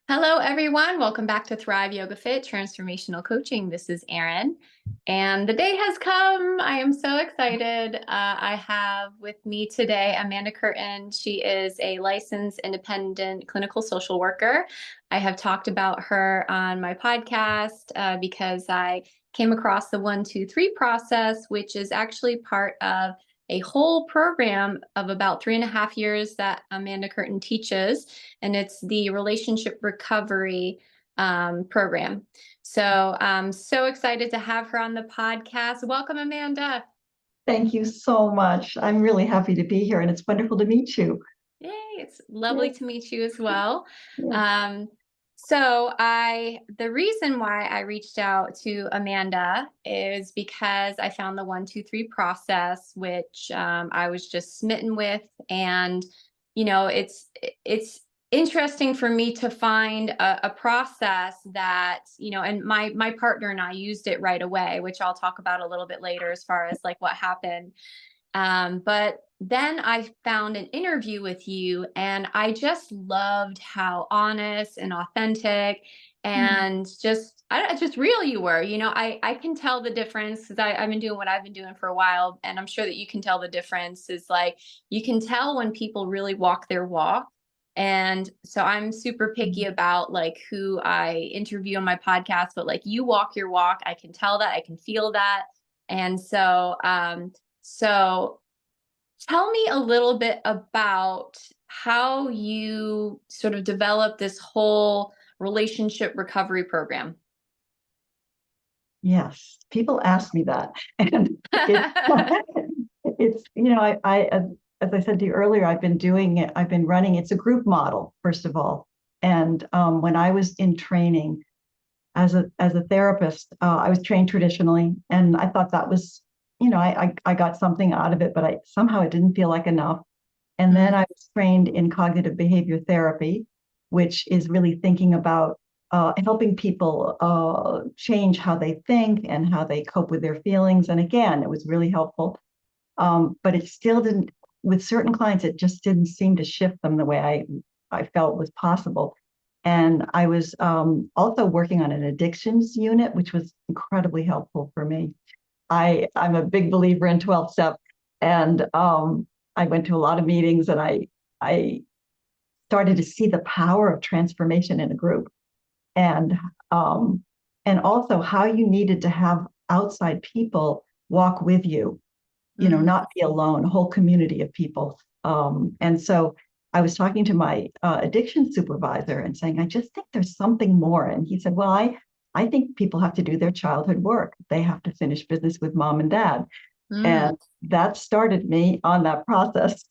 Hello, everyone. Welcome back to Thrive Yoga Fit Transformational Coaching. This is Erin, and the day has come. I am so excited. I have with me today Amanda Curtin. She is a licensed independent clinical social worker. I have talked about her on my podcast because I came across the 1, 2, 3 process, which is actually part of a whole program of about 3.5 years that Amanda Curtin teaches, and it's the relationship recovery program. So I'm so excited to have her on the podcast. Welcome, Amanda. Thank you so much. I'm really happy to be here, and it's wonderful to meet you. Yay, it's lovely Yes, to meet you as well. yes. Um, the reason why I reached out to Amanda is because I found the 1, 2, 3 process, which I was just smitten with, and it's interesting for me to find a process that and my partner and I used it right away, which I'll talk about a little bit later as far as like what happened. But then I found an interview with you, and I just loved how honest and authentic Mm. and just real you were. I can tell the difference because I've been doing what I've been doing for a while, and I'm sure that you can tell the difference. Is like you can tell when people really walk their walk. And so I'm super picky about like who I interview on my podcast, but like you walk your walk. I can tell that, I can feel that. And so tell me a little bit about how you sort of developed this whole relationship recovery program. Yes, people ask me that, and it's as I said to you earlier, I've been doing it. I've been running. It's a group model, first of all, and when I was in training as a therapist, I was trained traditionally, and I thought that was, I got something out of it, but I somehow it didn't feel like enough. And then Mm, I was trained in cognitive behavior therapy, which is really thinking about helping people change how they think and how they cope with their feelings. And again, it was really helpful. But it still didn't, with certain clients, it just didn't seem to shift them the way I felt was possible. And I was also working on an addictions unit, which was incredibly helpful for me. I'm a big believer in 12 step, and I went to a lot of meetings, and I started to see the power of transformation in a group, and um, and also how you needed to have outside people walk with you, mm, not be alone, a whole community of people. And so I was talking to my addiction supervisor and saying, I just think there's something more. And he said, well, I think people have to do their childhood work. They have to finish business with mom and dad. mm. And that started me on that process.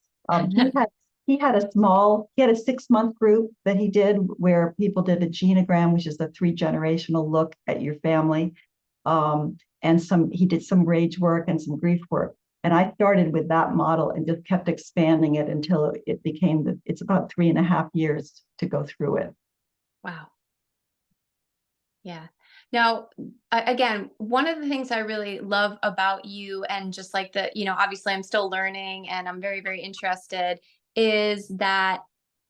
He had a 6-month group that he did where people did a genogram, which is a 3 generational look at your family. And he did some rage work and some grief work. And I started with that model and just kept expanding it until it became it's about 3.5 years to go through it. Wow. Yeah. Now, again, one of the things I really love about you, and just like obviously I'm still learning and I'm very, very interested, is that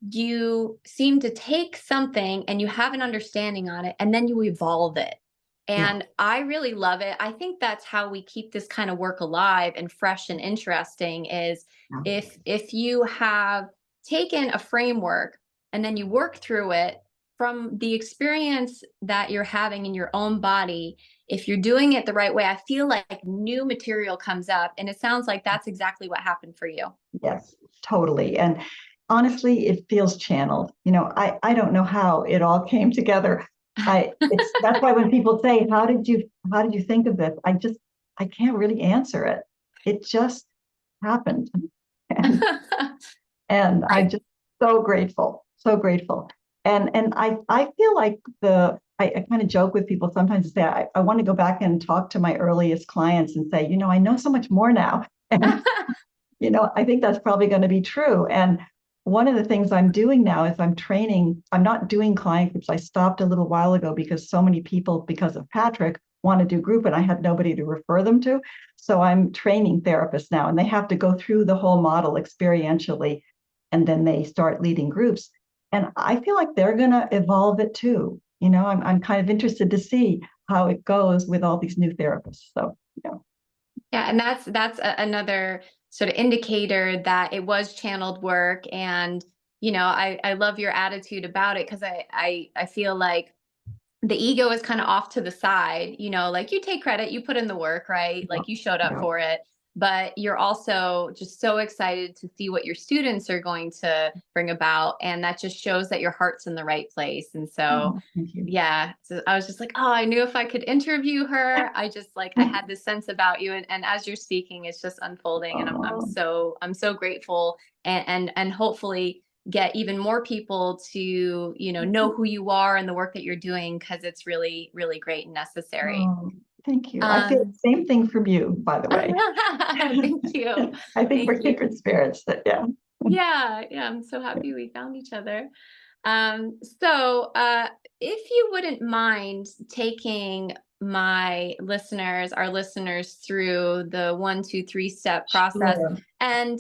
you seem to take something and you have an understanding on it and then you evolve it. Yeah. And I really love it. I think that's how we keep this kind of work alive and fresh and interesting is Yeah. if you have taken a framework and then you work through it from the experience that you're having in your own body. If you're doing it the right way, I feel like new material comes up, and it sounds like that's exactly what happened for you. Yes, totally. And honestly, it feels channeled. I don't know how it all came together. That's why when people say, how did you think of this? I can't really answer it. It just happened. And and I'm Right. just so grateful, so grateful. And I feel like I kind of joke with people sometimes and say I want to go back and talk to my earliest clients and say, I know so much more now. And I think that's probably going to be true. And one of the things I'm doing now is I'm training. I'm not doing client groups. I stopped a little while ago because so many people, because of Patrick, want to do group, and I had nobody to refer them to. So I'm training therapists now, and they have to go through the whole model experientially, and then they start leading groups. And I feel like they're going to evolve it too. I'm kind of interested to see how it goes with all these new therapists. So, yeah. Yeah, and another sort of indicator that it was channeled work. And I love your attitude about it, because I feel like the ego is kind of off to the side, like you take credit, you put in the work, right? Yeah. Like you showed up Yeah. for it, but you're also just so excited to see what your students are going to bring about. And that just shows that your heart's in the right place. And so, Oh, thank you. yeah, so I was just like, oh, I knew if I could interview her, I just like, I had this sense about you. And as you're speaking, it's just unfolding. And Oh, I'm so grateful, and hopefully get even more people to know who you are and the work that you're doing, because it's really, really great and necessary. oh, thank you. I feel um the same thing from you, by the way. Thank you. I think Thank we're you. kindred spirits. Yeah. Yeah, I'm so happy we found each other. So if you wouldn't mind taking our listeners through the 1, 2, 3 step process. Sure. And,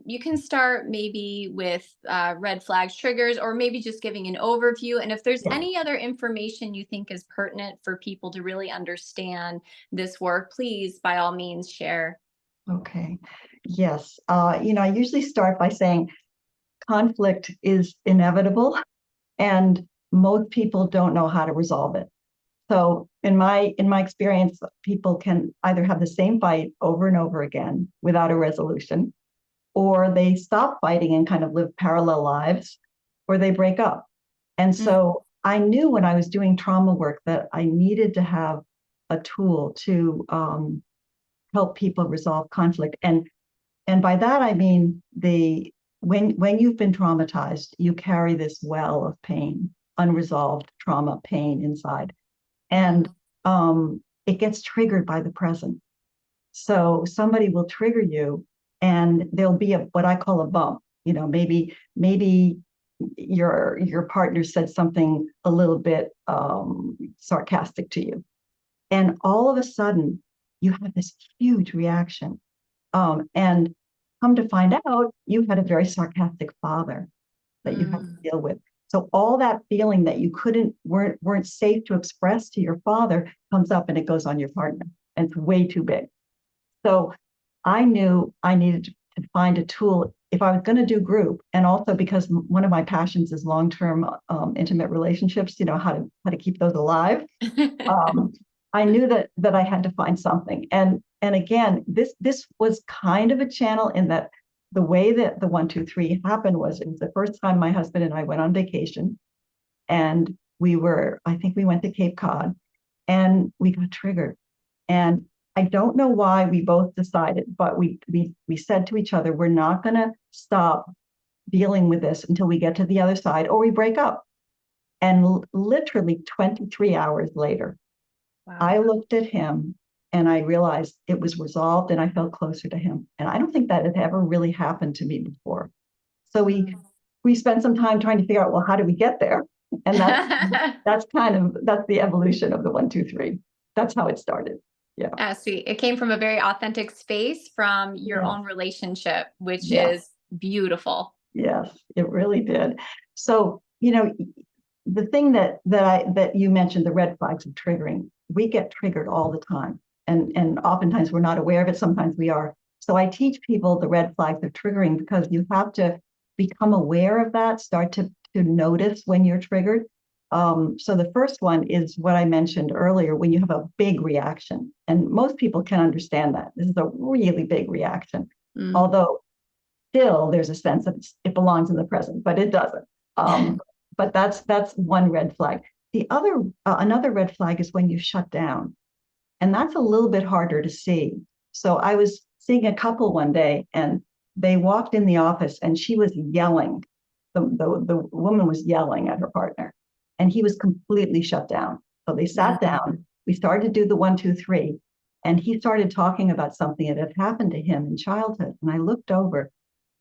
you can start maybe with red flags, triggers, or maybe just giving an overview. And if there's Yeah. any other information you think is pertinent for people to really understand this work, please, by all means, share. Okay. Yes. I usually start by saying conflict is inevitable, and most people don't know how to resolve it. So in my experience, people can either have the same fight over and over again without a resolution, or they stop fighting and kind of live parallel lives, or they break up. And Mm. so I knew when I was doing trauma work that I needed to have a tool to help people resolve conflict. And by that I mean when you've been traumatized, you carry this well of pain, unresolved trauma pain inside, and it gets triggered by the present. So somebody will trigger you, and there'll be what I call a bump. Maybe your partner said something a little bit sarcastic to you, and all of a sudden you have this huge reaction. And come to find out, you had a very sarcastic father that you had to Mm. deal with. So all that feeling that you weren't safe to express to your father comes up, and it goes on your partner, and it's way too big. So I knew I needed to find a tool if I was going to do group, and also because one of my passions is long-term intimate relationships. How to keep those alive. Um, I knew that I had to find something, and again, this was kind of a channel in that the way that the 1, 2, 3 happened was it was the first time my husband and I went on vacation, and I think we went to Cape Cod, and we got triggered, and I don't know why we both decided, but we said to each other, we're not going to stop dealing with this until we get to the other side, or we break up. And literally 23 hours later, Wow. I looked at him and I realized it was resolved, and I felt closer to him. And I don't think that had ever really happened to me before. So we Mm. we spent some time trying to figure out, well, how did we get there? And that's the evolution of the 1, 2, 3. That's how it started. Yeah. Sweet. It came from a very authentic space from your Yeah. own relationship, which Yeah. is beautiful. Yes, it really did. So, the thing that you mentioned, the red flags of triggering, we get triggered all the time. And oftentimes we're not aware of it, sometimes we are. So I teach people the red flags of triggering, because you have to become aware of that, start to notice when you're triggered. So the first one is what I mentioned earlier, when you have a big reaction. And most people can understand that. This is a really big reaction. Mm. Although still there's a sense that it belongs in the present, but it doesn't. But that's one red flag. Another red flag is when you shut down, and that's a little bit harder to see. So I was seeing a couple one day, and they walked in the office, and she was yelling. The woman was yelling at her partner, and he was completely shut down. So they sat down. We started to do the 1, 2, 3, and he started talking about something that had happened to him in childhood. And I looked over,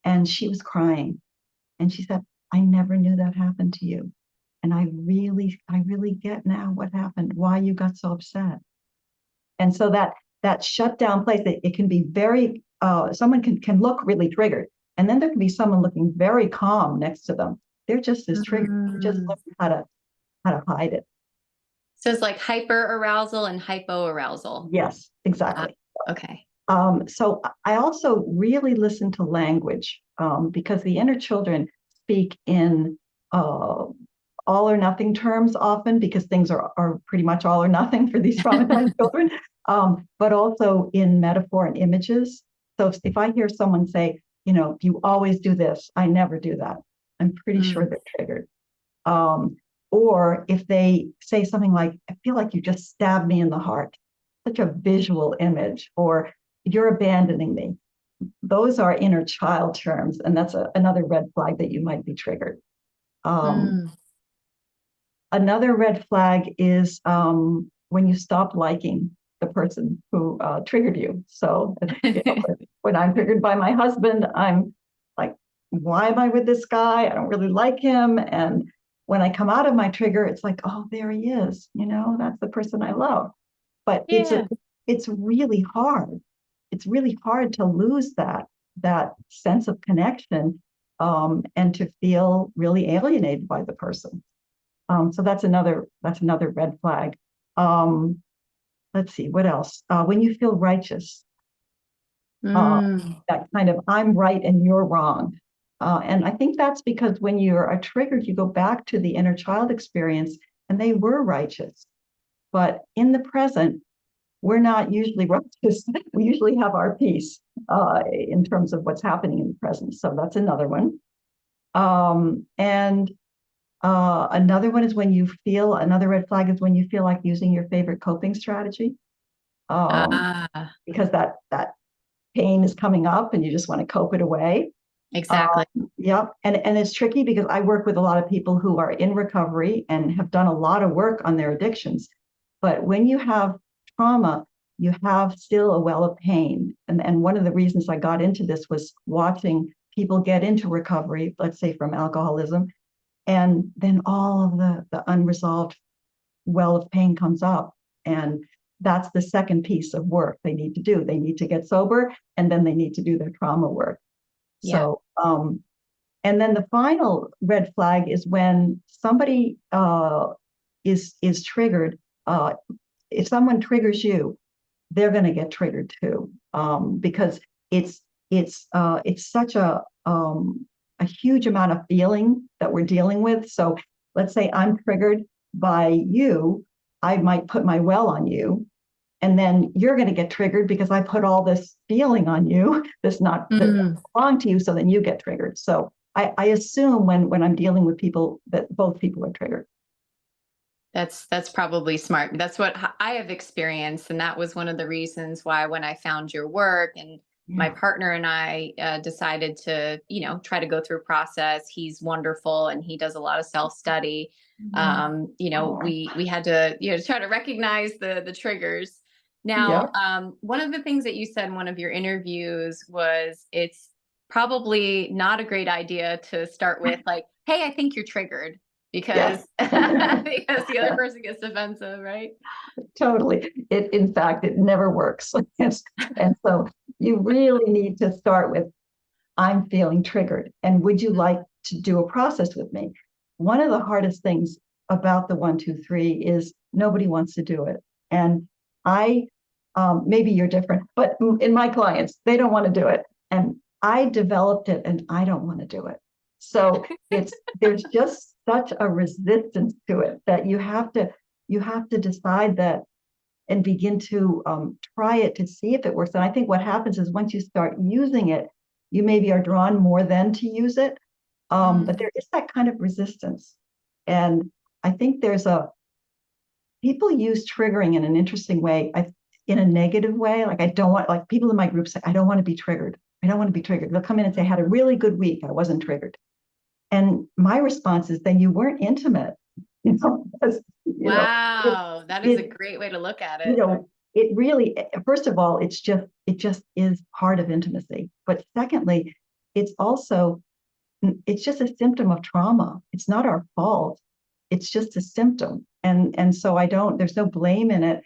and she was crying, and she said, "I never knew that happened to you. And I really get now what happened, why you got so upset." And so that shutdown place, it can be someone can look really triggered. And then there can be someone looking very calm next to them. They're just as triggered. They just Mm. learn how to hide it. So it's like hyper arousal and hypo arousal. Yes, exactly. Okay. So I also really listen to language because the inner children speak in all or nothing terms often because things are pretty much all or nothing for these traumatized children, but also in metaphor and images. So if I hear someone say, you always do this, I never do that, I'm pretty sure they're triggered. Or if they say something like, I feel like you just stabbed me in the heart, such a visual image, or you're abandoning me. Those are inner child terms, and that's another red flag that you might be triggered. Another red flag is when you stop liking the person who triggered you. So, when I'm triggered by my husband, I'm like, why am I with this guy? I don't really like him. And when I come out of my trigger, it's like, oh, there he is. That's the person I love. But Yeah. it's really hard. It's really hard to lose that sense of connection and to feel really alienated by the person. So that's another red flag. Let's see, what else? When you feel righteous, that kind of I'm right and you're wrong. And I think that's because when you're triggered, you go back to the inner child experience and they were righteous. But in the present, we're not usually righteous. We usually have our peace in terms of what's happening in the present. So that's another one. And another one is another red flag is when you feel like using your favorite coping strategy because that pain is coming up and you just want to cope it away. Exactly. Yep. And it's tricky because I work with a lot of people who are in recovery and have done a lot of work on their addictions. But when you have trauma, you have still a well of pain. And one of the reasons I got into this was watching people get into recovery, let's say from alcoholism, and then all of the unresolved well of pain comes up. And that's the second piece of work they need to do. They need to get sober, and then they need to do their trauma work. Yeah. So, and then the final red flag is when somebody is triggered. If someone triggers you, they're going to get triggered too, because it's such a huge amount of feeling that we're dealing with. So let's say I'm triggered by you, I might put my well on you, and then you're going to get triggered because I put all this feeling on you that's not that belong to you. So then you get triggered. So I assume when I'm dealing with people that both people are triggered. That's probably smart. That's what I have experienced, and that was one of the reasons why when I found your work and my partner and I decided to, try to go through a process. He's wonderful, and he does a lot of self-study. We had to, try to recognize the triggers. Now, one of the things that you said in one of your interviews was it's probably not a great idea to start with like, "Hey, I think you're triggered." Because because the other person gets defensive, right? Totally. In fact, it never works. And so you really need to start with, I'm feeling triggered. And would you like to do a process with me? One of the hardest things about the 1, 2, 3 is nobody wants to do it. And maybe you're different, but in my clients, they don't want to do it. And I developed it and I don't want to do it. So there's just such a resistance to it that you have to decide that and begin to try it to see if it works. And I think what happens is once you start using it, you maybe are drawn more then to use it. But there is that kind of resistance. And I think people use triggering in an interesting way, in a negative way. Like like people in my group say, I don't want to be triggered. I don't want to be triggered. They'll come in and say, I had a really good week. I wasn't triggered. And my response is, then you weren't intimate. Wow, that is a great way to look at it. It really, first of all, it just is part of intimacy. But secondly, it's just a symptom of trauma. It's not our fault. It's just a symptom. And so there's no blame in it.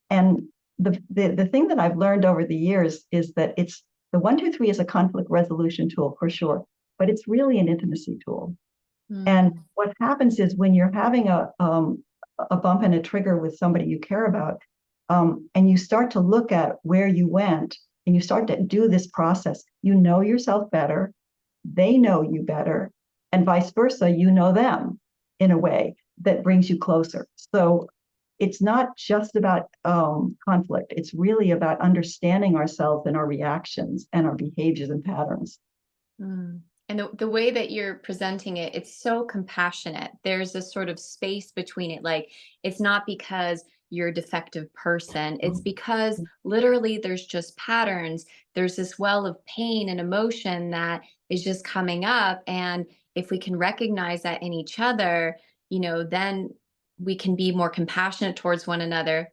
And the thing that I've learned over the years is that the 1, 2, 3 is a conflict resolution tool for sure, but it's really an intimacy tool. And Mm. what happens is when you're having a bump and a trigger with somebody you care about, and you start to look at where you went and you start to do this process, you know yourself better, they know you better, and vice versa, you know them in a way that brings you closer. So it's not just about conflict, it's really about understanding ourselves and our reactions and our behaviors and patterns. Mm. And the way that you're presenting it, it's so compassionate. There's a sort of space between it. Like, it's not because you're a defective person, it's because literally there's just patterns. There's this well of pain and emotion that is just coming up. And if we can recognize that in each other, then we can be more compassionate towards one another.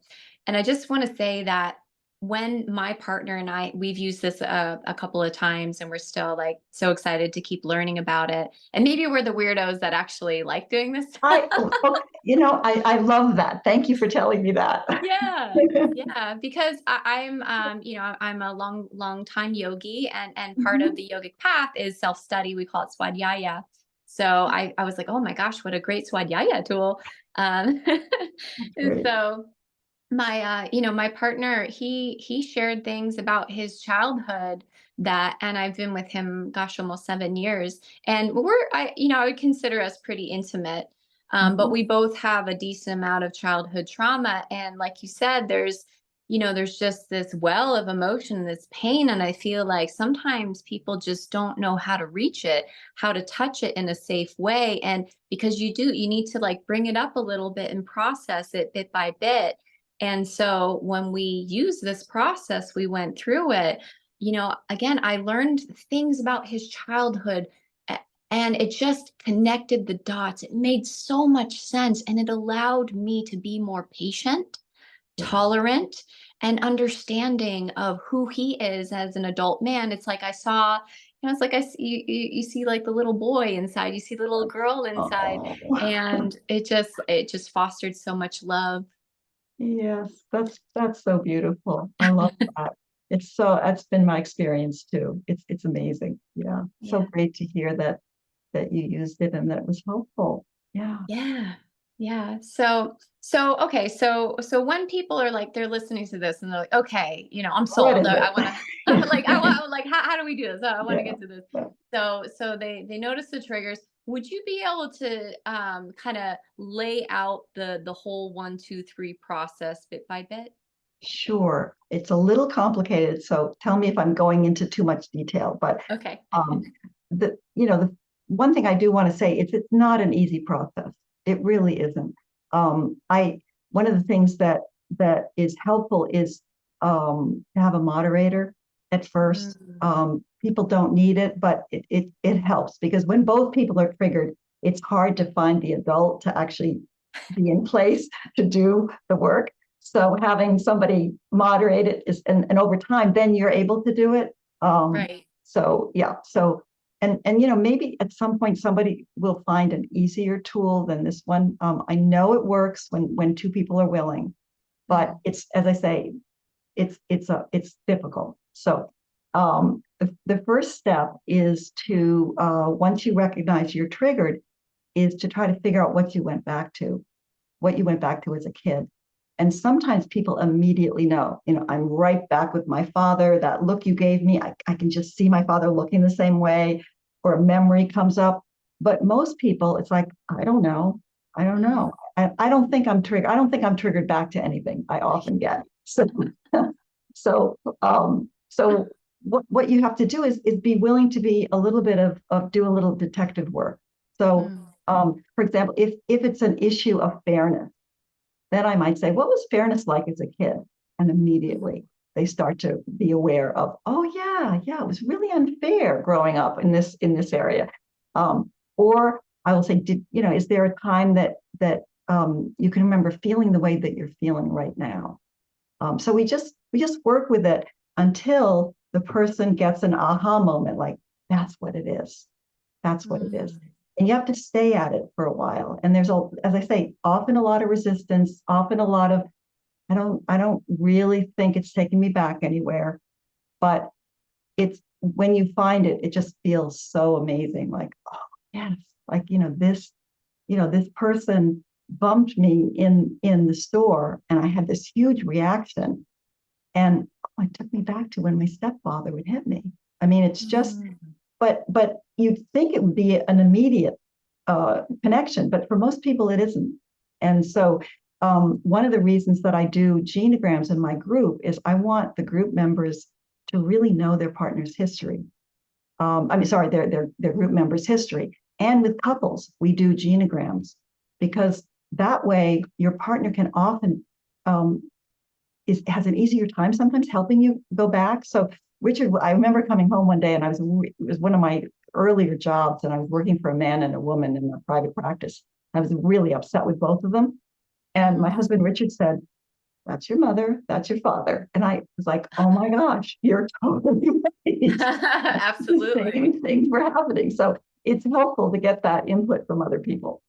And I just want to say that when my partner and we've used this a couple of times, and we're still like so excited to keep learning about it. And maybe we're the weirdos that actually like doing this. I love that. Thank you for telling me that. Yeah. Yeah, because I'm a long time yogi, and part of Mhm. the yogic path is self-study. We call it swadhyaya. So I was like, oh my gosh, what a great swadhyaya tool. Um, and Great. so my partner, he shared things about his childhood, and I've been with him, gosh, almost 7 years, and I would consider us pretty intimate. But Mhm. we both have a decent amount of childhood trauma, and like you said, there's just this well of emotion, this pain, and I feel like sometimes people just don't know how to reach it, how to touch it in a safe way, and because you need to like bring it up a little bit and process it bit by bit. And so when we use this process, we went through it, again, I learned things about his childhood, and it just connected the dots. It made so much sense, and it allowed me to be more patient, Yeah. tolerant, and understanding of who he is as an adult man. It's like I saw, it's like I see you see like the little boy inside, you see the little girl inside, Oh, and it just fostered so much love. yes, that's so beautiful. I love that. That's been my experience too. It's amazing. Yeah. So Yeah. great to hear that you used it and that it was helpful. Yeah. Yeah. Yeah. So okay, so when people are like they're listening to this and they're like, okay, I'm What sold. is I it? want to like I want like how do we do this? I want to Yeah. get to this. So they notice the triggers. Would you be able to kind of lay out the whole 1, 2, 3 process bit by bit? Sure. It's a little complicated, so tell me if I'm going into too much detail, but Okay. um, the one thing I do want to say is it's not an easy process. It really isn't. I One of the things that is helpful is to have a moderator at first. Mm, People don't need it, but it helps because when both people are triggered, it's hard to find the adult to actually be in place to do the work. So having somebody moderate it and over time, then you're able to do it. right. So yeah, so and maybe at some point somebody will find an easier tool than this one. I know it works when two people are willing, but Mm, it's, as I say, it's difficult. So the first step is to once you recognize you're triggered, is to try to figure out what you went back to as a kid. And sometimes people immediately know, I'm right back with my father. That look you gave me, I can just see my father looking the same way, or a memory comes up. But most people, it's like, I don't know. I don't mm, know. I don't think I'm triggered. I don't think I'm triggered back to anything. I often get. So what you have to do is be willing to be a little bit of do a little detective work. So mm, for example, if it's an issue of fairness, then I might say, what was fairness like as a kid? And mm, immediately they start to be aware of, oh yeah, it was really unfair growing up in this area. Or I will say, is there a time that you can remember feeling the way that you're feeling right now? So we just work with it until the person gets an aha moment, like that's what it is. That's what it is. mm, And you have to stay at it for a while. And as I say, often a lot of resistance, often a lot of, I don't really think it's taking me back anywhere. But it's when you find it, it just feels so amazing. Like, oh, yes, like, this person bumped me in the store, and I had this huge reaction. And it took me back to when my stepfather would hit me. I mean, it's just, but you'd think it would be an immediate connection, but for most people it isn't. And so one of the reasons that I do genograms in my group is I want the group members to really know their partner's history. Their group members' history. And with couples, we do genograms, because that way your partner can often has an easier time sometimes helping you go back. So Richard, I remember coming home one day, and it was one of my earlier jobs, and I was working for a man and a woman in a private practice. I was really upset with both of them. And my husband, Richard, said, "That's your mother, that's your father." And I was like, "Oh my gosh, you're totally right." Absolutely. The same things were happening. So it's helpful to get that input from other people.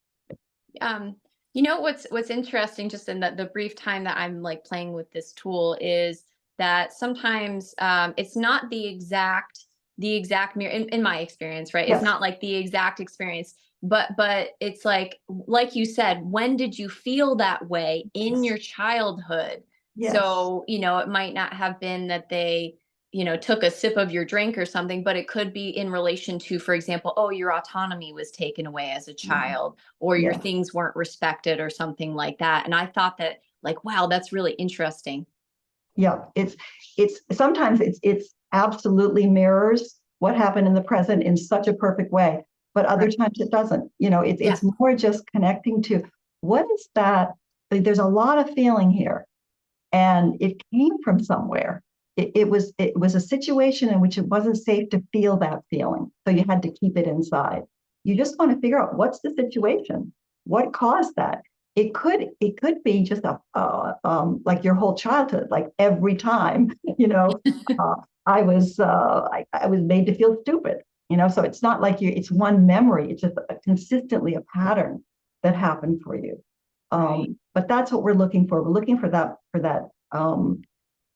What's interesting, just in the brief time that I'm like playing with this tool, is that sometimes it's not the exact mirror in my experience, right? Yes. It's not like the exact experience, but it's like you said, when did you feel that way in your childhood? Yes. So, it might not have been that they took a sip of your drink or something, but it could be in relation to, for example, oh, your autonomy was taken away as a child, or your things weren't respected or something like that. And I thought that, like, wow, that's really interesting. Yeah, it's sometimes it's absolutely mirrors what happened in the present in such a perfect way, but other times it doesn't. It's more just connecting to what is that. Like, there's a lot of feeling here, and it came from somewhere. It was a situation in which it wasn't safe to feel that feeling, so you had to keep it inside. You just want to figure out what's the situation, what caused that. It could be just like your whole childhood, like every time I was made to feel stupid. So it's not like it's one memory. It's just consistently a pattern that happened for you. But that's what we're looking for. We're looking for that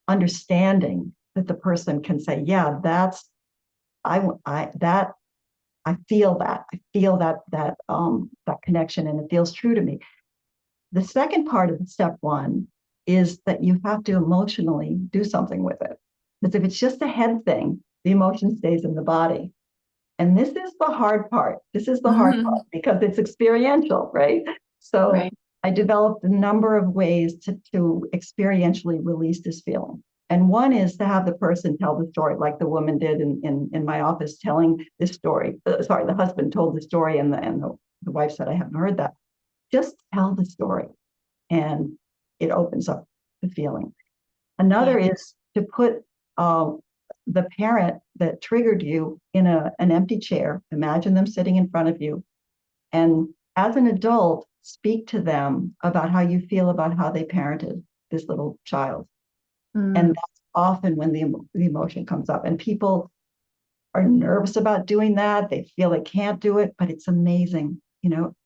understanding that the person can say, yeah, that's that I feel that connection, and it feels true to me. The second part of step one is that you have to emotionally do something with it. Because if it's just a head thing, the emotion stays in the body. And this is the hard part. This is the hard part because it's experiential, right? So I developed a number of ways to experientially release this feeling. And one is to have the person tell the story, like the woman did in my office, telling this story. The husband told the story, and the wife said, "I haven't heard that." Just tell the story, and it opens up the feeling. Another is to put the parent that triggered you in an empty chair. Imagine them sitting in front of you, and as an adult, speak to them about how you feel about how they parented this little child. And that's often when the emotion comes up, and people are nervous about doing that. They feel they can't do it, but it's amazing.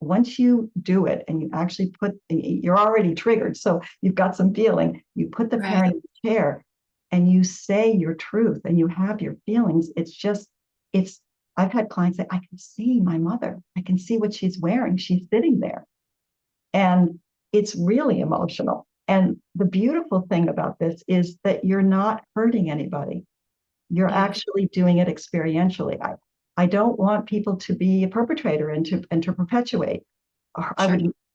Once you do it and you actually you're already triggered, so you've got some feeling. You put the parent in the chair and you say your truth and you have your feelings. I've had clients say, "I can see my mother. I can see what she's wearing. She's sitting there." And it's really emotional. And the beautiful thing about this is that you're not hurting anybody. You're actually doing it experientially. I don't want people to be a perpetrator and to perpetuate.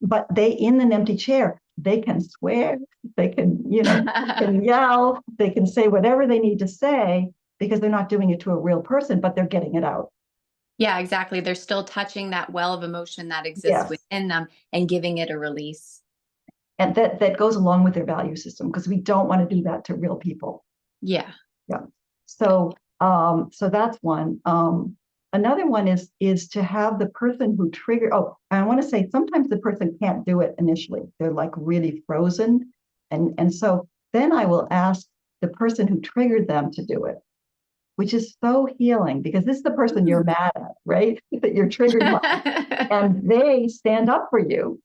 But they, in an empty chair, they can swear, they can, can yell, they can say whatever they need to say, because they're not doing it to a real person, but they're getting it out. Yeah, exactly. They're still touching that well of emotion that exists within them and giving it a release. And that goes along with their value system, because we don't want to do that to real people. Yeah. So that's one. Another one is to have the person who triggered. Oh, I want to say sometimes the person can't do it initially. They're like really frozen. And so then I will ask the person who triggered them to do it, which is so healing, because this is the person you're mad at, right? That you're triggered by. And they stand up for you.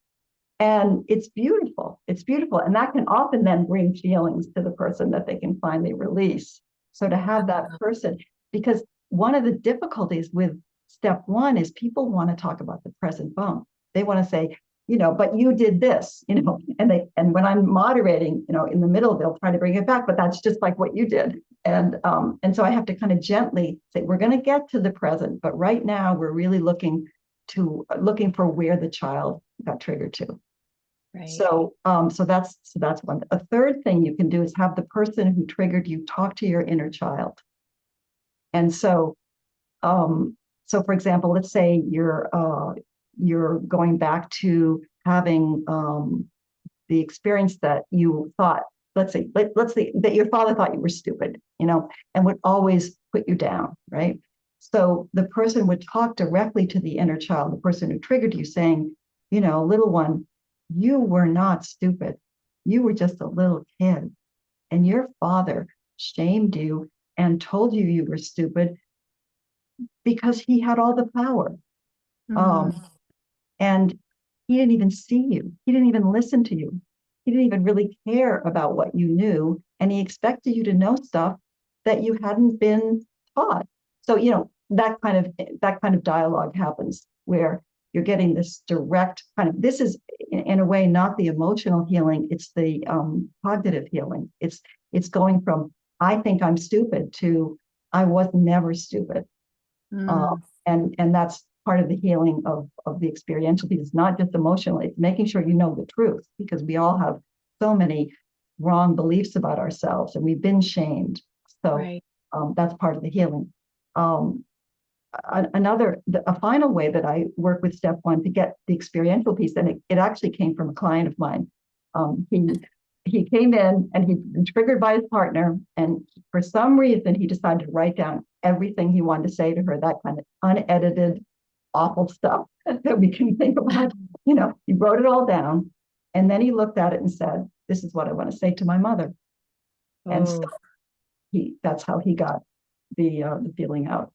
And it's beautiful. It's beautiful. And that can often then bring feelings to the person that they can finally release. So to have that person, because one of the difficulties with step one is people want to talk about the present bump. They want to say, but you did this, and when I'm moderating, in the middle, they'll try to bring it back, but that's just like what you did. And so I have to kind of gently say, we're going to get to the present, but right now we're really looking for where the child got triggered to. Right. So that's one. A third thing you can do is have the person who triggered you talk to your inner child. And so for example, let's say you're going back to having the experience that you thought, let's say that your father thought you were stupid, and would always put you down, right? So the person would talk directly to the inner child, the person who triggered you, saying, little one, you were not stupid. You were just a little kid. And your father shamed you and told you you were stupid because he had all the power. And he didn't even see you. He didn't even listen to you. He didn't even really care about what you knew. And he expected you to know stuff that you hadn't been taught. So, that kind of dialogue happens where you're getting this direct this is in a way, not the emotional healing, it's the cognitive healing. It's going from, I think I'm stupid, to I was never stupid. And that's part of the healing of the experiential piece. It's not just emotional, it's making sure you know the truth, because we all have so many wrong beliefs about ourselves and we've been shamed. So right. That's part of the healing. A final way that I work with step one to get the experiential piece, and it actually came from a client of mine. He came in and he'd been triggered by his partner, and for some reason he decided to write down everything he wanted to say to her, that kind of unedited, awful stuff that we can think about. He wrote it all down, and then he looked at it and said, "This is what I want to say to my mother." Oh. And so that's how he got the feeling out.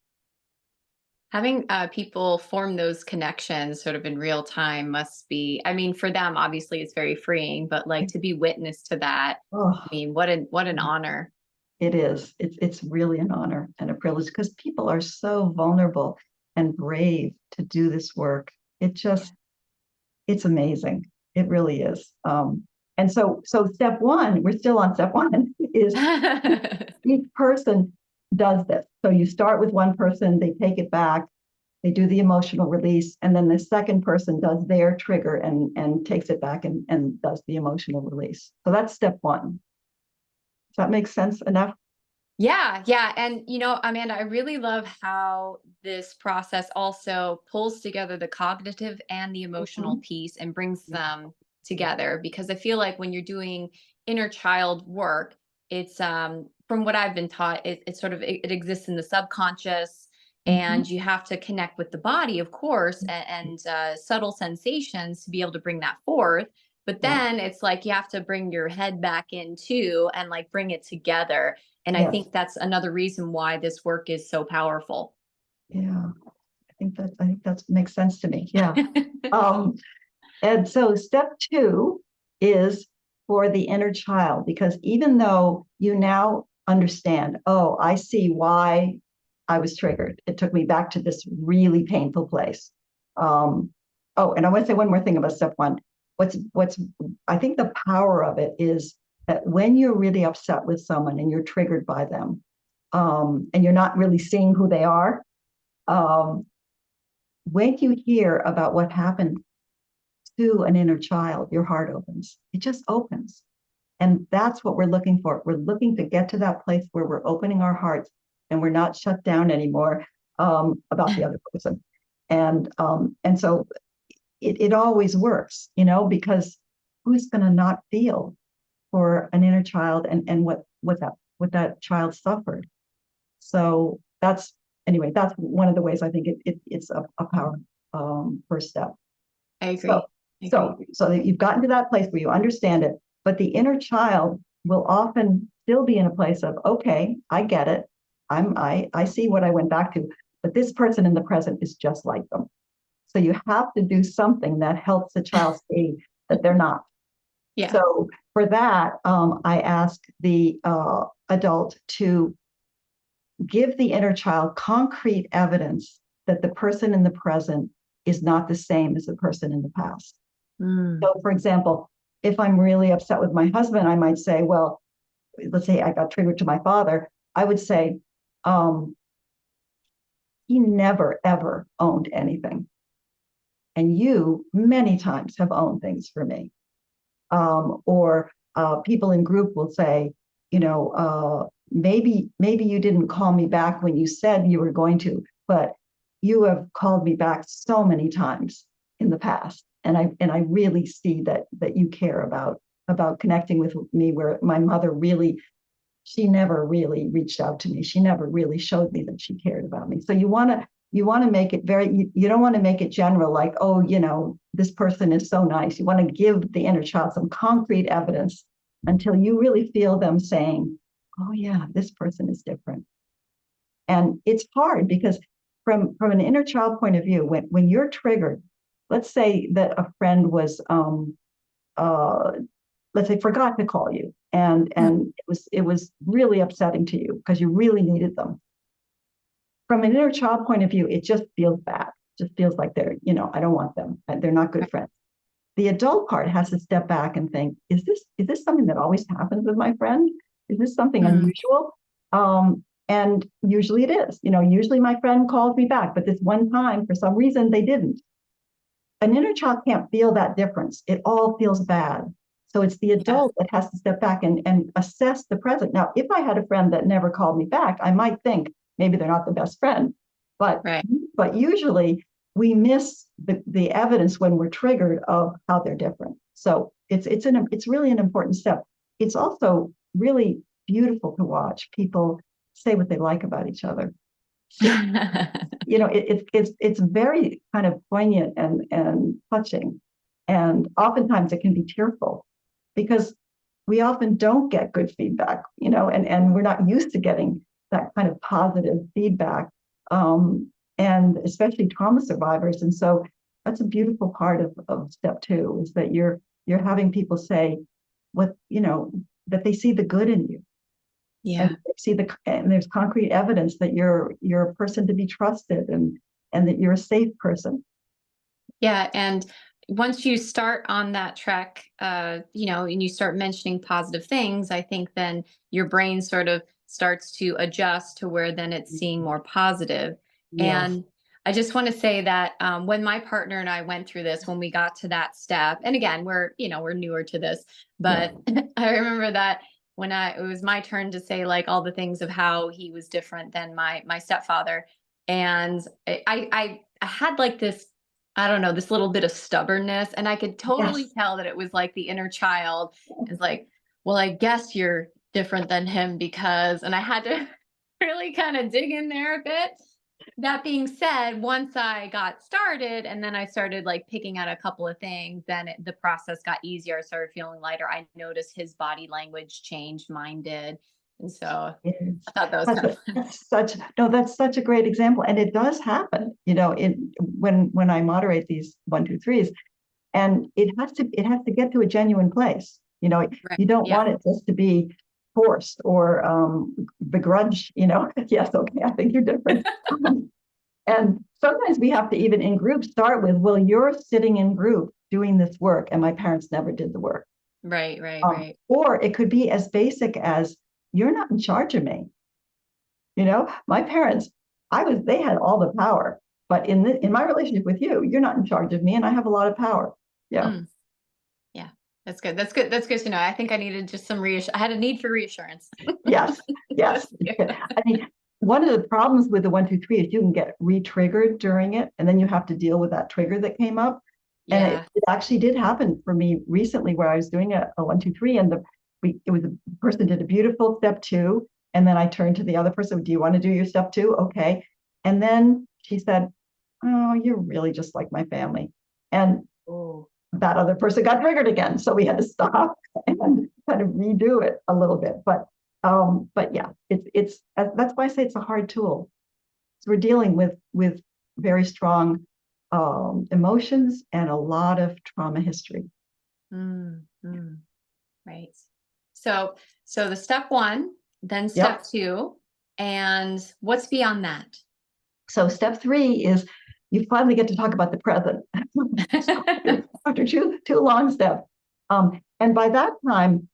Having people form those connections sort of in real time must be, for them, obviously it's very freeing, but like to be witness to that, what an honor. It is. It's really an honor and a privilege, because people are so vulnerable and brave to do this work. It's amazing. It really is. And so step one, we're still on step one, is each person does this. So you start with one person, they take it back, they do the emotional release, and then the second person does their trigger and takes it back and does the emotional release. So that's step one. Does that make sense enough? Yeah. And, Amanda, I really love how this process also pulls together the cognitive and the emotional piece and brings them together, because I feel like when you're doing inner child work, it's from what I've been taught, it exists in the subconscious, and you have to connect with the body, of course, and subtle sensations to be able to bring that forth. But then it's like you have to bring your head back in too, and like bring it together. And I think that's another reason why this work is so powerful. Yeah, I think that makes sense to me. Yeah. And so step two is for the inner child, because even though you now understand, oh, I see why I was triggered. It took me back to this really painful place. And I want to say one more thing about step one. What's I think the power of it is that when you're really upset with someone and you're triggered by them, and you're not really seeing who they are, when you hear about what happened to an inner child, your heart opens. It just opens. And that's what we're looking for. We're looking to get to that place where we're opening our hearts and we're not shut down anymore about the other person. And so it always works, because who's going to not feel for an inner child and what that child suffered? So that's one of the ways I think it's a power first step. I agree. So that you've gotten to that place where you understand it, but the inner child will often still be in a place of, okay, I get it. I see what I went back to, but this person in the present is just like them. So you have to do something that helps the child see that they're not. Yeah. So for that, I ask the adult to give the inner child concrete evidence that the person in the present is not the same as the person in the past. Mm. So, for example, if I'm really upset with my husband, I might say, well, let's say I got triggered to my father. I would say, he never, ever owned anything. And you many times have owned things for me. Or people in group will say, maybe you didn't call me back when you said you were going to, but you have called me back so many times in the past, and I really see that you care about connecting with me. Where my mother really, she never really reached out to me. She never really showed me that she cared about me. So you want to make it very, you don't want to make it general, like, oh, this person is so nice. You want to give the inner child some concrete evidence until you really feel them saying, oh yeah, this person is different. And it's hard because from an inner child point of view, when you're triggered, let's say that a friend was uh, let's say forgot to call you, and it was really upsetting to you because you really needed them. From an inner child point of view, it just feels bad. It just feels like they're, I don't want them. They're not good friends. The adult part has to step back and think, is this something that always happens with my friend? Is this something unusual? And usually it is. Usually my friend calls me back, but this one time, for some reason, they didn't. An inner child can't feel that difference. It all feels bad. So it's the adult that has to step back and assess the present. Now, if I had a friend that never called me back, I might think maybe they're not the best friend. But usually we miss the evidence when we're triggered of how they're different. So it's really an important step. It's also really beautiful to watch people say what they like about each other. It's very kind of poignant and touching, and oftentimes it can be tearful because we often don't get good feedback, and we're not used to getting that kind of positive feedback, and especially trauma survivors. And so that's a beautiful part of step 2, is that you're having people say that they see the good in you. Yeah. And there's concrete evidence that you're a person to be trusted, and that you're a safe person. Yeah. And once you start on that track, and you start mentioning positive things, I think then your brain sort of starts to adjust to where then it's seeing more positive. Yes. And I just want to say that when my partner and I went through this, when we got to that step, and again, we're newer to this, but I remember that when it was my turn to say like all the things of how he was different than my stepfather. And I had like this, I don't know, this little bit of stubbornness. And I could totally tell that it was like the inner child is like, well, I guess you're different than him because, and I had to really kind of dig in there a bit. That being said, once I got started and then I started like picking out a couple of things, then the process got easier. I started feeling lighter. I noticed his body language changed, mine did. And so I thought that was kind of fun. That's such a great example. And it does happen, when I moderate these 1, 2, 3s, and it has to get to a genuine place. Right. You don't want it just to be forced or begrudged, yes, okay, I think you're different. And sometimes we have to, even in group, start with, well, you're sitting in group doing this work, and my parents never did the work. Right. Or it could be as basic as, you're not in charge of me. My parents, they had all the power, but in my relationship with you, you're not in charge of me, and I have a lot of power. Yeah. Yeah. That's good. That's good. That's good to know. I think I needed just some I had a need for reassurance. Yes. I mean, one of the problems with the 1, 2, 3 is you can get re-triggered during it, and then you have to deal with that trigger that came up. And it actually did happen for me recently, where I was doing a 1, 2, 3, and the person did a beautiful step 2, and then I turned to the other person, do you want to do your step 2? Okay. And then she said, oh, you're really just like my family. And that other person got triggered again. So we had to stop and kind of redo it a little bit. But yeah, it's that's why I say it's a hard tool. So we're dealing with very strong emotions and a lot of trauma history. Right. So the step 1, then step 2, and what's beyond that? So step 3 is you finally get to talk about the present after two long steps. And by that time,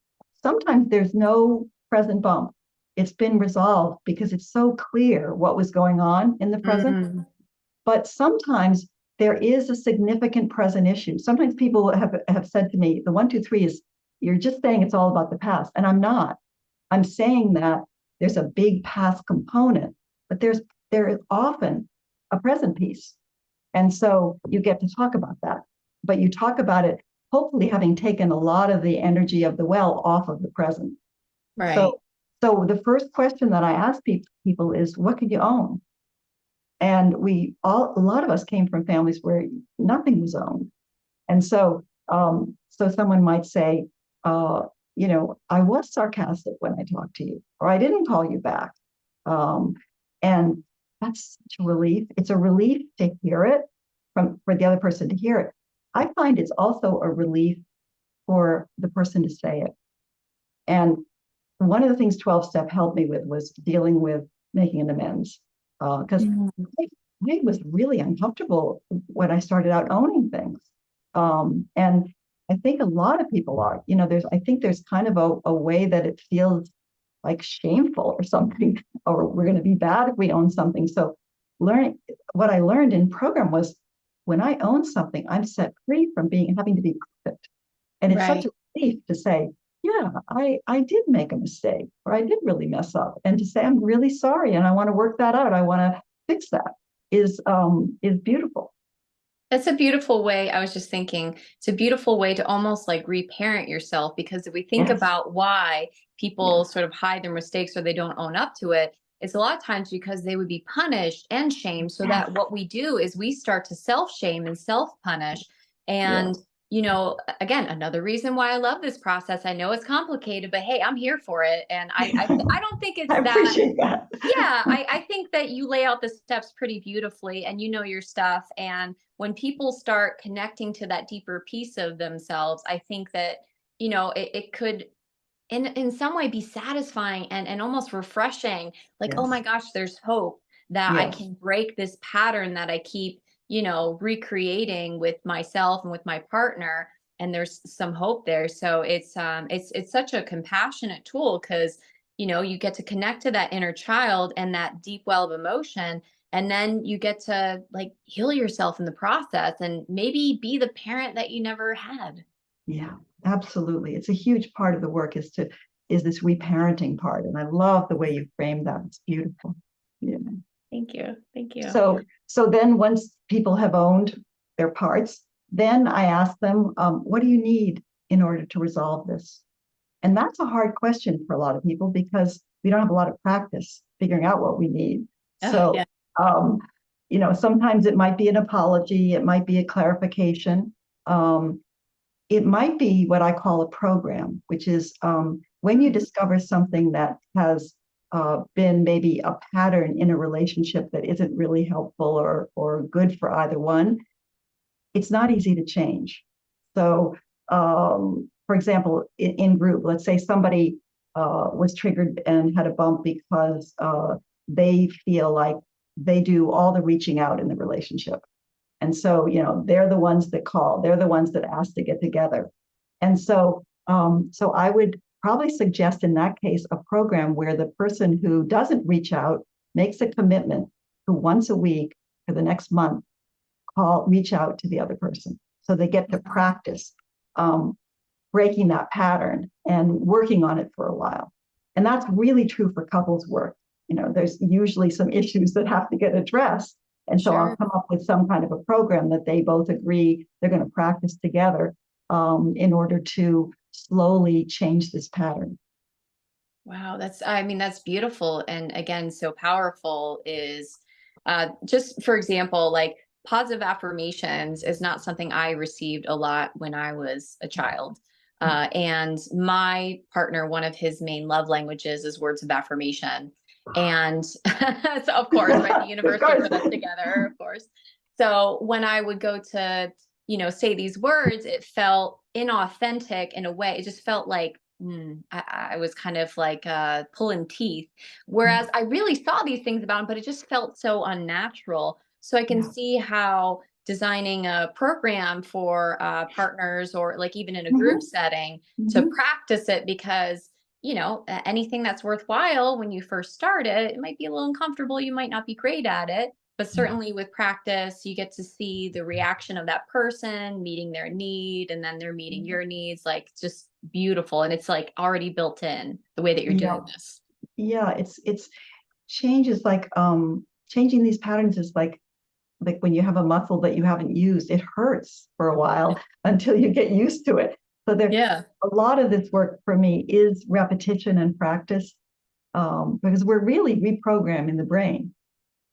sometimes there's no present bump. It's been resolved because it's so clear what was going on in the present. Mm, But sometimes there is a significant present issue. Sometimes people have said to me, the 1, 2, 3 is you're just saying it's all about the past. And I'm not. I'm saying that there's a big past component, but there is often a present piece. And so you get to talk about that. But you talk about it, hopefully having taken a lot of the energy of the well off of the present. right. So the first question that I ask people is, what can you own? And a lot of us came from families where nothing was owned. And so someone might say, I was sarcastic when I talked to you, or I didn't call you back. And that's such a relief. It's a relief to hear it for the other person to hear it. I find it's also a relief for the person to say it. And one of the things 12 step helped me with was dealing with making an amends. Because I was really uncomfortable when I started out owning things. And I think a lot of people are, I think there's kind of a way that it feels like shameful or something, or we're going to be bad if we own something. So what I learned in program was when I own something, I'm set free from having to be perfect. And it's such a relief to say, yeah, I did make a mistake, or I did really mess up, and to say I'm really sorry and I want to work that out. I want to fix that is beautiful. That's a beautiful way. I was just thinking, it's a beautiful way to almost like reparent yourself, because if we think Yes. about why people sort of hide their mistakes or they don't own up to it, it's a lot of times because they would be punished and shamed. So that what we do is we start to self-shame and self-punish. And, again, another reason why I love this process. I know it's complicated, but hey, I'm here for it. And I don't think it's I that. appreciate that. Yeah, I think that you lay out the steps pretty beautifully, and you know your stuff. And when people start connecting to that deeper piece of themselves, I think that, it could in some way be satisfying and almost refreshing. Like, oh my Yes. gosh, there's hope that I Yes. can break this pattern that I keep, recreating with myself and with my partner. And there's some hope there. So it's such a compassionate tool, because you get to connect to that inner child and that deep well of emotion, and then you get to like heal yourself in the process and maybe be the parent that you never had. Yeah, absolutely. It's a huge part of the work is this reparenting part. And I love the way you framed that. It's beautiful. Yeah. Thank you. Thank you. So then once people have owned their parts, then I ask them, what do you need in order to resolve this? And that's a hard question for a lot of people because we don't have a lot of practice figuring out what we need. Oh, So, yeah. sometimes it might be an apology, it might be a clarification. It might be what I call a program, which is when you discover something that has been maybe a pattern in a relationship that isn't really helpful or good for either one, it's not easy to change. So, for example, in group, let's say somebody was triggered and had a bump because they feel like they do all the reaching out in the relationship. And so, they're the ones that call, they're the ones that ask to get together. And so I would probably suggest in that case a program where the person who doesn't reach out makes a commitment to once a week for the next month reach out to the other person. So they get to practice breaking that pattern and working on it for a while. And that's really true for couples work. There's usually some issues that have to get addressed. And so I'll come up with some kind of a program that they both agree they're going to practice together in order to slowly change this pattern. Wow, that's beautiful. And again, so powerful is just for example, like positive affirmations is not something I received a lot when I was a child. And my partner, one of his main love languages is words of affirmation. And so, of course, right, the universe would put us together, of course. So when I would go to, say these words, it felt inauthentic in a way. It just felt like I was kind of like pulling teeth. Whereas I really saw these things about him, but it just felt so unnatural. So I can Yeah. see how designing a program for partners or like even in a group Hmm. setting to Hmm. practice it because, anything that's worthwhile when you first start it, it might be a little uncomfortable. You might not be great at it. But Yeah. certainly with practice, you get to see the reaction of that person meeting their need and then they're meeting your needs, like just beautiful. And it's like already built in the way that you're Yeah. doing this. Yeah. It's change is like changing these patterns is like when you have a muscle that you haven't used, it hurts for a while until you get used to it. So there, Yeah. a lot of this work for me is repetition and practice, because we're really reprogramming the brain.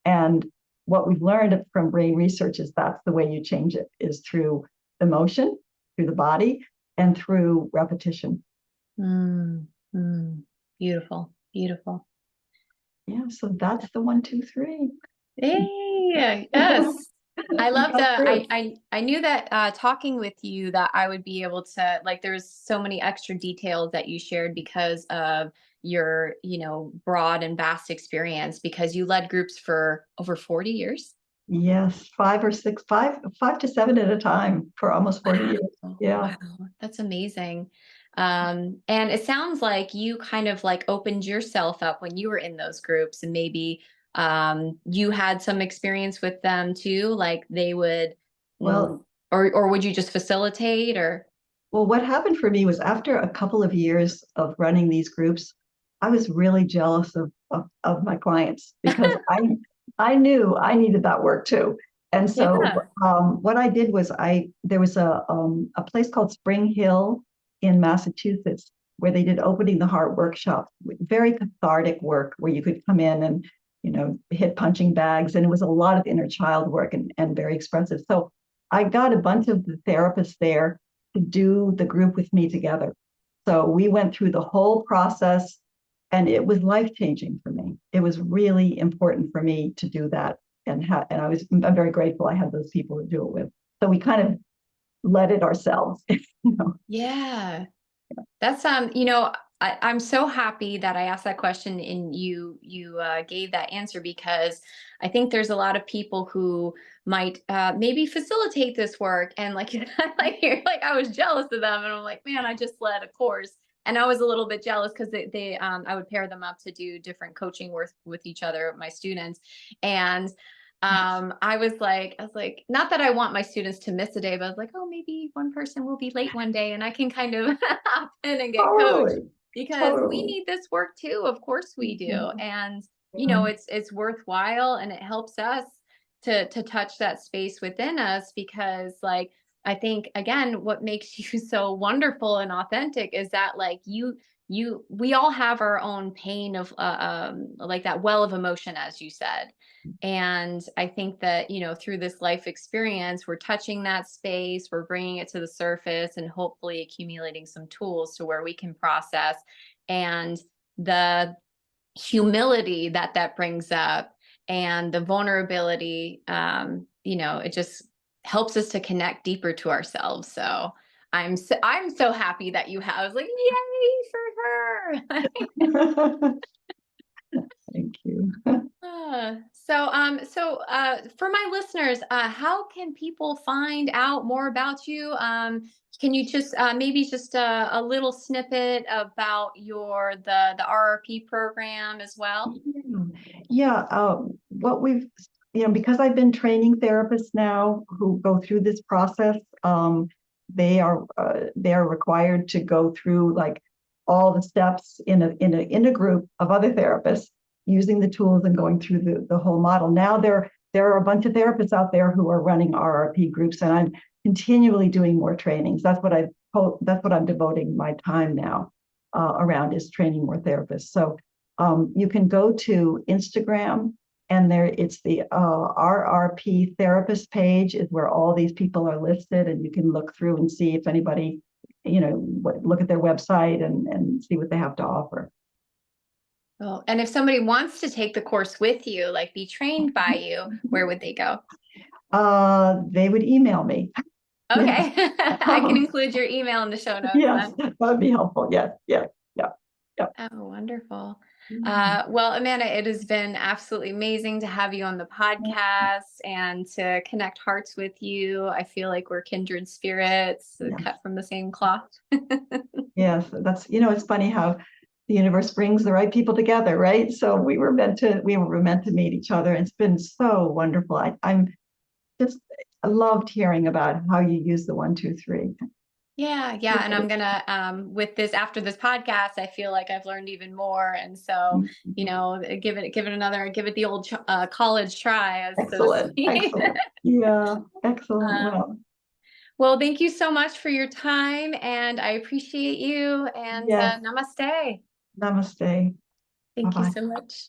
And what we've learned from brain research is that's the way you change it is through emotion, through the body, and through repetition. Mm, mm. Beautiful. Beautiful. Yeah, so that's the 1, 2, 3. Hey, yes. I We love the got through. I knew that talking with you that I would be able to like there's so many extra details that you shared because of your, broad and vast experience because you led groups for over 40 years. Yes, 5 or 6, 5 to 7 at a time for almost 40 Wow. years. Yeah. Wow. That's amazing. And it sounds like you kind of like opened yourself up when you were in those groups and maybe you had some experience with them too, like they would Well, or would you just facilitate or well, what happened for me was after a couple of years of running these groups, I was really jealous of my clients because I knew I needed that work too. And so Yeah. what I did was there was a place called Spring Hill in Massachusetts where they did opening the heart workshops, very cathartic work where you could come in and hit punching bags, and it was a lot of inner child work and very expressive. So I got a bunch of the therapists there to do the group with me together. So we went through the whole process and it was life changing for me. It was really important for me to do that. And I'm very grateful I had those people to do it with. So we kind of led it ourselves. Yeah. That's I'm so happy that I asked that question and you gave that answer because I think there's a lot of people who might maybe facilitate this work and like like you're like I was jealous of them and I'm like man I just led a course and I was a little bit jealous because they I would pair them up to do different coaching work with each other my students and Yes, I was like not that I want my students to miss a day but I was like oh maybe one person will be late one day and I can kind of hop in and get coached totally, because we totally. need this work too of course we Yeah, do and yeah. it's worthwhile and it helps us to touch that space within us because like I think again what makes you so wonderful and authentic is that like you we all have our own pain of like that well of emotion as you said and I think that, through this life experience, we're touching that space, we're bringing it to the surface, and hopefully accumulating some tools to where we can process. And the humility that that brings up and the vulnerability, it just helps us to connect deeper to ourselves. So I'm so happy that you have. I was like, yay for her. Thank you. For my listeners, how can people find out more about you? Can you just maybe just a little snippet about the RRP program as well? Yeah, what because I've been training therapists now who go through this process, they are required to go through like all the steps in a group of other therapists using the tools and going through the whole model. Now there are a bunch of therapists out there who are running RRP groups, and I'm continually doing more trainings. That's what I'm devoting my time now around is training more therapists. So you can go to Instagram and there it's the RRP therapist page is where all these people are listed and you can look through and see if anybody, look at their website and see what they have to offer. Oh, and if somebody wants to take the course with you, like be trained by you, where would they go? They would email me. Okay. Yes. I can include your email in the show notes Yes, then. that would be helpful. Yes, yes, yeah, yeah. Oh, wonderful. Mhm. Well, Amanda, it has been absolutely amazing to have you on the podcast and to connect hearts with you. I feel like we're kindred spirits, Yes, cut from the same cloth. yes. That's, it's funny how the universe brings the right people together, right? So we were meant to meet each other. It's been so wonderful. I'm just I loved hearing about how you use the 1, 2, 3. Yeah, yeah. And I'm gonna with this after this podcast, I feel like I've learned even more. And so, give it the old college try, as so to Excellent, speak. excellent. Yeah, excellent. um, Well, well, thank you so much for your time, and I appreciate you. And yes. namaste. Namaste. Bye Thank you bye. so much.